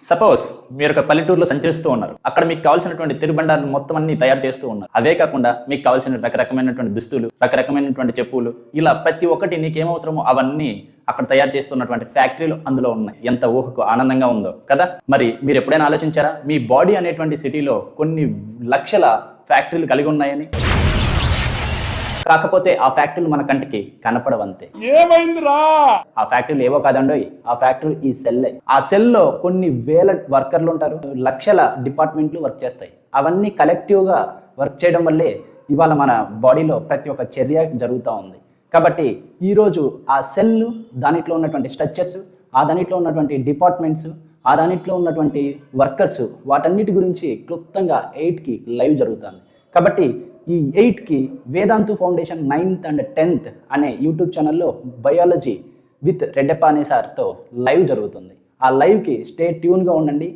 Suppose మీరు ఒక పల్లెటూరులో సంచరిస్తూ ఉన్నారు. అక్కడ మీకు కావాల్సినటువంటి తిరుబండాలు మొత్తం అన్ని తయారు చేస్తూ ఉన్నారు. అవే కాకుండా మీకు కావాల్సిన రకరకమైనటువంటి దుస్తులు, రకరకమైనటువంటి చెప్పులు, ఇలా ప్రతి ఒక్కటి నీకేమవసరమో అవన్నీ అక్కడ తయారు చేస్తున్నటువంటి ఫ్యాక్టరీలు అందులో ఉన్నాయి. ఎంత ఊహకు ఆనందంగా ఉందో కదా. మరి మీరు ఎప్పుడైనా ఆలోచించారా మీ బాడీ అనేటువంటి సిటీలో కొన్ని లక్షల ఫ్యాక్టరీలు కలిగి ఉన్నాయని? కాకపోతే ఆ ఫ్యాక్టరీలు మన కంటికి కనపడవంతే. ఏమైందిరా? ఆ ఫ్యాక్టరీలు ఏవో కాదండోయ్, ఆ ఫ్యాక్టరీ ఈ సెల్లే. ఆ సెల్లో కొన్ని వేల వర్కర్లు ఉంటారు, లక్షల డిపార్ట్మెంట్లు వర్క్ చేస్తాయి. అవన్నీ కలెక్టివ్గా వర్క్ చేయడం వల్లే ఇవాళ మన బాడీలో ప్రతి ఒక్క చర్య జరుగుతూ ఉంది. కాబట్టి ఈరోజు ఆ సెల్, దానిట్లో ఉన్నటువంటి స్ట్రక్చర్స్, ఆ దానిట్లో ఉన్నటువంటి డిపార్ట్మెంట్స్, ఆ దానిట్లో ఉన్నటువంటి వర్కర్స్, వాటన్నిటి గురించి క్లుప్తంగా 8కి లైవ్ జరుగుతుంది. కాబట్టి ఈ 8కి Vedantu foundation 9th and 10th అనే యూట్యూబ్ ఛానల్లో బయాలజీ విత్ రెడ్డప్ప అనే సార్తో లైవ్ జరుగుతుంది. ఆ లైవ్కి స్టే ట్యూన్గా ఉండండి.